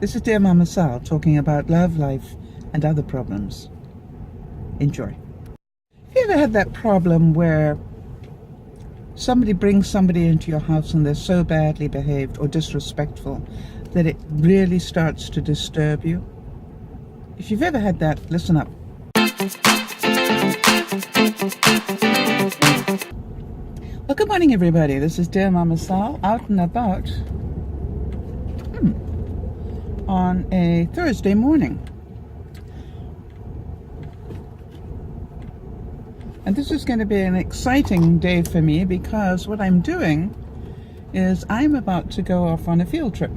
This is Dear Mama Sal talking about love, life, and other problems. Enjoy. Have you ever had that problem where somebody brings somebody into your house and they're so badly behaved or disrespectful that it really starts to disturb you? If you've ever had that, listen up. Well, good morning, everybody. This is Dear Mama Sal, out and about on a Thursday morning. And this is going to be an exciting day for me because what I'm doing is I'm about to go off on a field trip.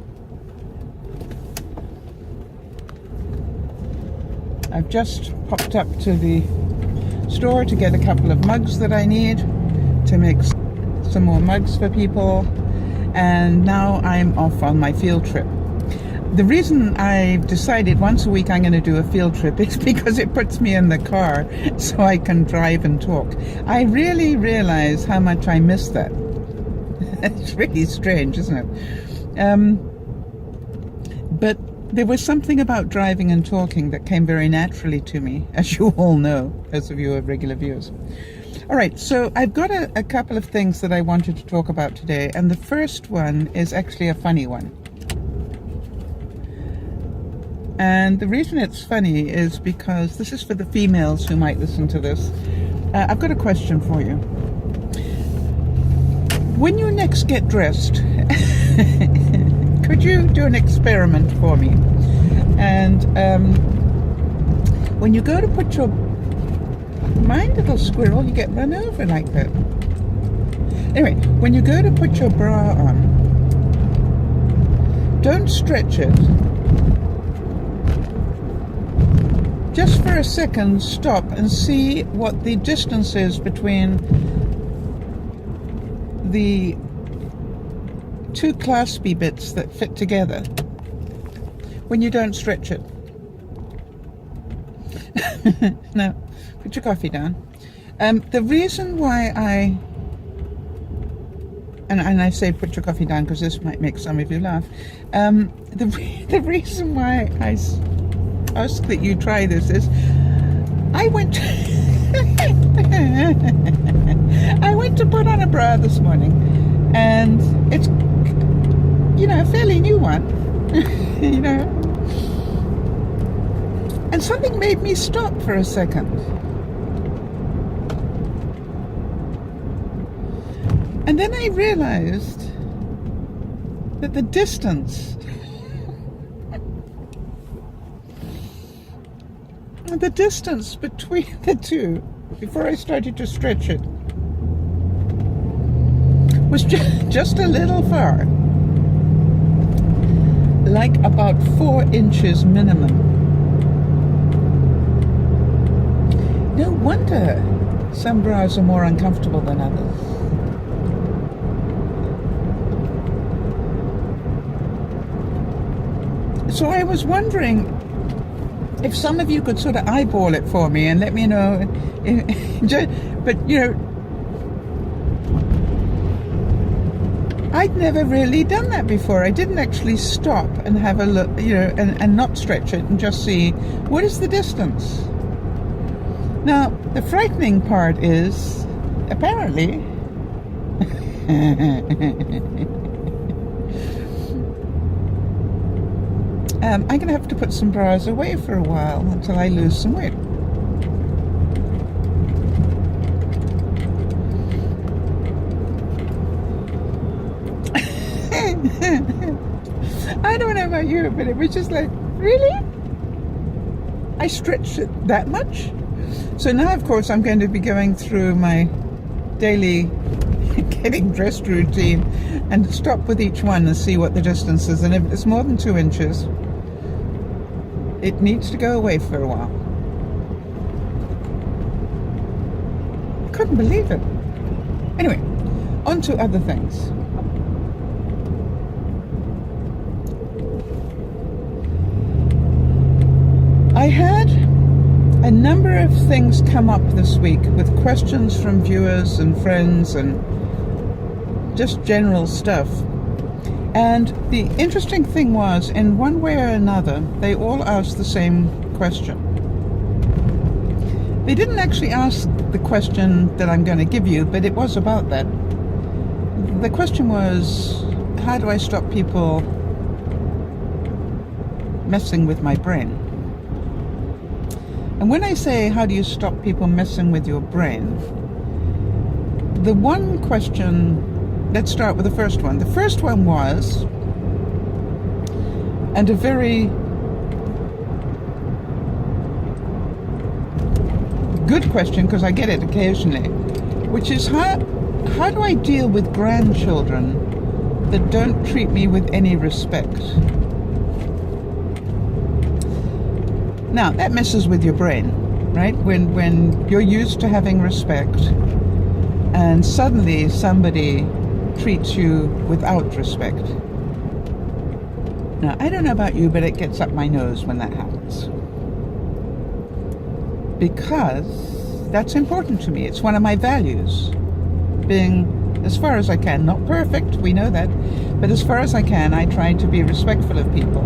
I've just popped up to the store to get a couple of mugs that I need to make some more mugs for people, and now I'm off on my field trip. The reason I've decided once a week I'm going to do a field trip is because it puts me in the car so I can drive and talk. I really realize how much I miss that. It's really strange, isn't it? But there was something about driving and talking that came very naturally to me, as you all know, those of you who are regular viewers. All right, so I've got a couple of things that I wanted to talk about today, and the first one is actually a funny one. And the reason it's funny is because this is for the females who might listen to this. I've got a question for you. When you next get dressed, could you do an experiment for me? And when you go to put your... Mind, little squirrel, you get run over like that. Anyway, when you go to put your bra on, don't stretch it. Just for a second, stop and see what the distance is between the two claspy bits that fit together when you don't stretch it. Now, put your coffee down. The reason why and I say put your coffee down because this might make some of you laugh. The reason why I ask that you try this is I went to put on a bra this morning, and it's, you know, a fairly new one, you know, and something made me stop for a second. And then I realized that the distance between the two, before I started to stretch it, was just a little far. Like about 4 inches minimum. No wonder some bras are more uncomfortable than others. So I was wondering if some of you could sort of eyeball it for me and let me know. But, you know, I'd never really done that before. I didn't actually stop and have a look, you know, and not stretch it and just see what is the distance. Now, the frightening part is, apparently, I'm going to have to put some bras away for a while until I lose some weight. I don't know about you, but it was just like, really? I stretched it that much? So now, of course, I'm going to be going through my daily getting dressed routine and stop with each one and see what the distance is. And if it's more than 2 inches, it needs to go away for a while. Couldn't believe it. Anyway, on to other things. I had a number of things come up this week with questions from viewers and friends and just general stuff. And the interesting thing was, in one way or another, they all asked the same question. They didn't actually ask the question that I'm going to give you, but it was about that. The question was, how do I stop people messing with my brain? And when I say, how do you stop people messing with your brain? The one question, let's start with the first one. The first one was, and a very good question, because I get it occasionally, which is, how do I deal with grandchildren that don't treat me with any respect? Now, that messes with your brain, right? When you're used to having respect and suddenly somebody treats you without respect. Now, I don't know about you, but it gets up my nose when that happens. Because that's important to me. It's one of my values. Being, as far as I can, not perfect, we know that, but as far as I can, I try to be respectful of people.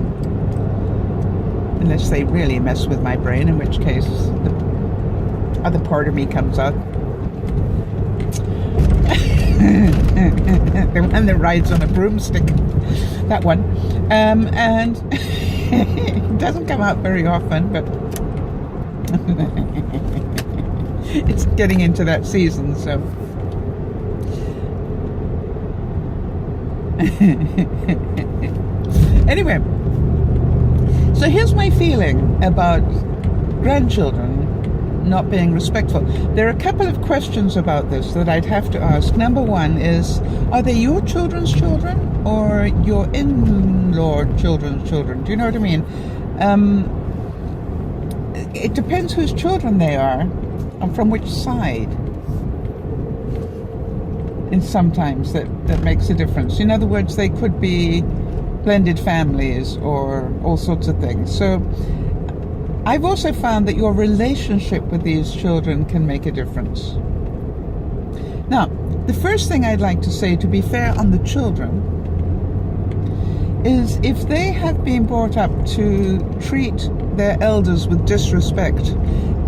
Unless they really mess with my brain, in which case the other part of me comes out. The one that rides on a broomstick. That one. And it doesn't come out very often, but it's getting into that season, so. Anyway, so here's my feeling about grandchildren not being respectful. There are a couple of questions about this that I'd have to ask. Number one is, are they your children's children or your in-law children's children? Do you know what I mean? It depends whose children they are and from which side. And sometimes that makes a difference. In other words, they could be blended families or all sorts of things. So I've also found that your relationship with these children can make a difference. Now, the first thing I'd like to say, to be fair on the children, is if they have been brought up to treat their elders with disrespect,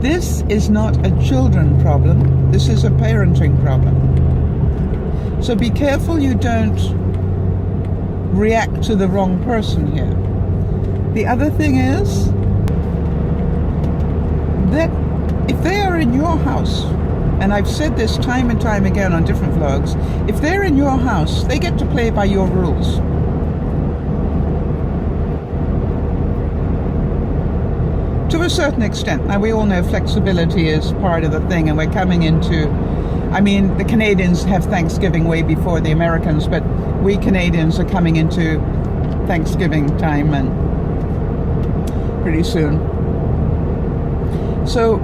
this is not a children problem, this is a parenting problem. So be careful you don't react to the wrong person here. The other thing is that if they are in your house, and I've said this time and time again on different vlogs, if they're in your house, they get to play by your rules. To a certain extent. Now, we all know flexibility is part of the thing, and we're coming into, I mean, the Canadians have Thanksgiving way before the Americans, but we Canadians are coming into Thanksgiving time and pretty soon. So,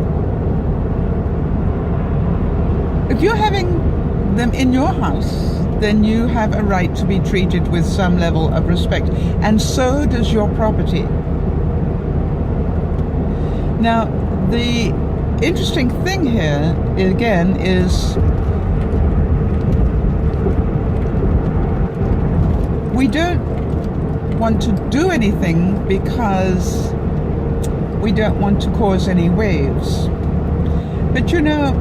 if you're having them in your house, then you have a right to be treated with some level of respect, and so does your property. Now, the interesting thing here, again, is we don't want to do anything because we don't want to cause any waves. But you know,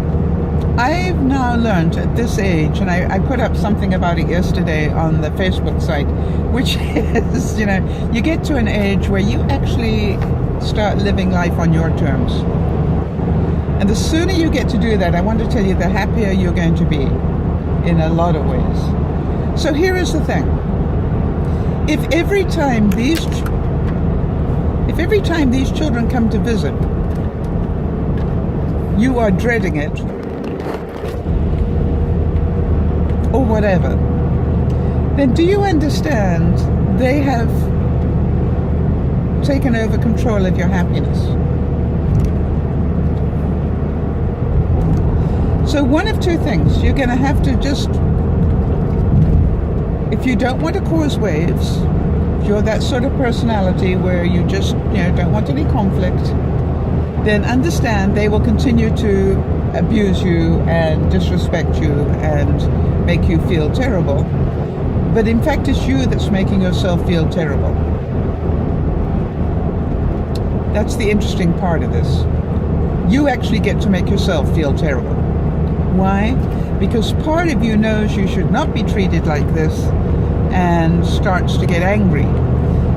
I've now learned at this age, and I put up something about it yesterday on the Facebook site, which is, you know, you get to an age where you actually start living life on your terms. And the sooner you get to do that, I want to tell you, the happier you're going to be in a lot of ways. So here is the thing. If every time these children come to visit, you are dreading it, or whatever, then do you understand they have taken over control of your happiness? So one of two things, you're going to have to just, if you don't want to cause waves, if you're that sort of personality where you just, you know, don't want any conflict, then understand they will continue to abuse you and disrespect you and make you feel terrible. But in fact, it's you that's making yourself feel terrible. That's the interesting part of this. You actually get to make yourself feel terrible. Why? Because part of you knows you should not be treated like this and starts to get angry.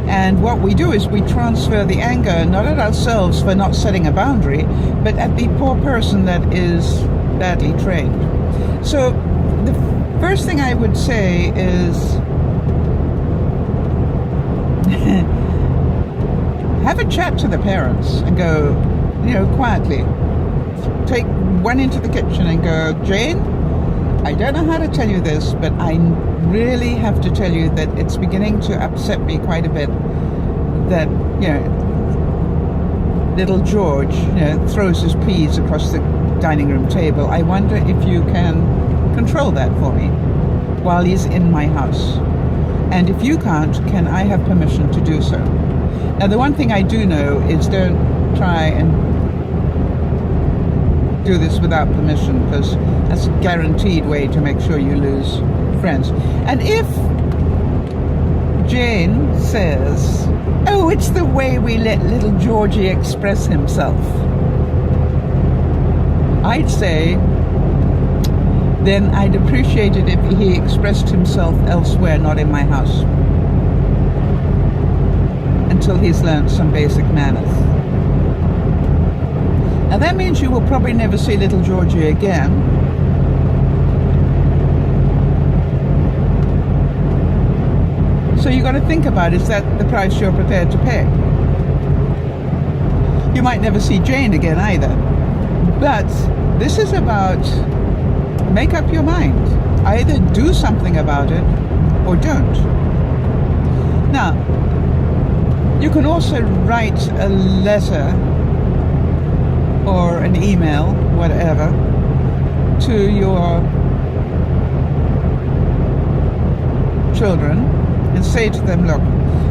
And what we do is we transfer the anger, not at ourselves for not setting a boundary, but at the poor person that is badly trained. So the first thing I would say is have a chat to the parents and go, quietly. Take one into the kitchen and go, Jane, I don't know how to tell you this, but I really have to tell you that it's beginning to upset me quite a bit that, little George, throws his peas across the dining room table. I wonder if you can control that for me while he's in my house. And if you can't, can I have permission to do so? Now, the one thing I do know is don't try and do this without permission, because that's a guaranteed way to make sure you lose friends. And if Jane says, oh, it's the way we let little Georgie express himself, I'd say, then I'd appreciate it if he expressed himself elsewhere, not in my house, until he's learned some basic manners. Now that means you will probably never see little Georgie again. So you got to think about, is that the price you're prepared to pay? You might never see Jane again either. But this is about, make up your mind. Either do something about it or don't. Now, you can also write a letter or an email, whatever, to your children and say to them, look,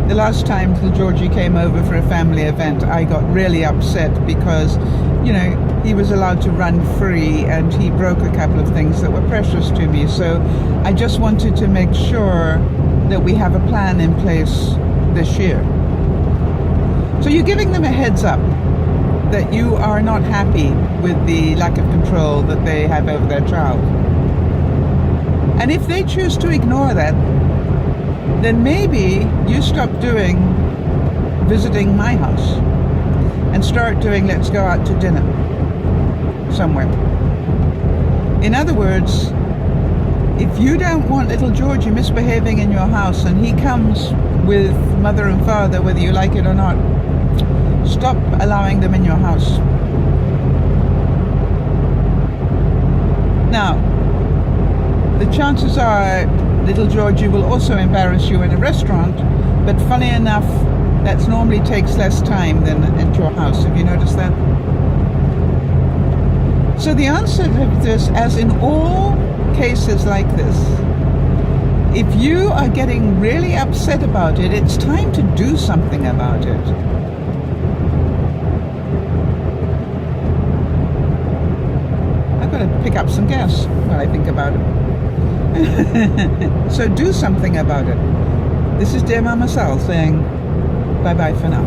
the last time little Georgie came over for a family event, I got really upset because, he was allowed to run free and he broke a couple of things that were precious to me. So I just wanted to make sure that we have a plan in place this year. So you're giving them a heads up that you are not happy with the lack of control that they have over their child. And if they choose to ignore that, then maybe you stop visiting my house and start doing let's go out to dinner somewhere. In other words, if you don't want little Georgie misbehaving in your house and he comes with mother and father, whether you like it or not, stop allowing them in your house. Now, the chances are little Georgie will also embarrass you in a restaurant, but funny enough, that normally takes less time than at your house. Have you noticed that? So the answer to this, as in all cases like this, if you are getting really upset about it, it's time to do something about it. I've got to pick up some gas while I think about it. So do something about it. This is DearMamaSal saying bye-bye for now.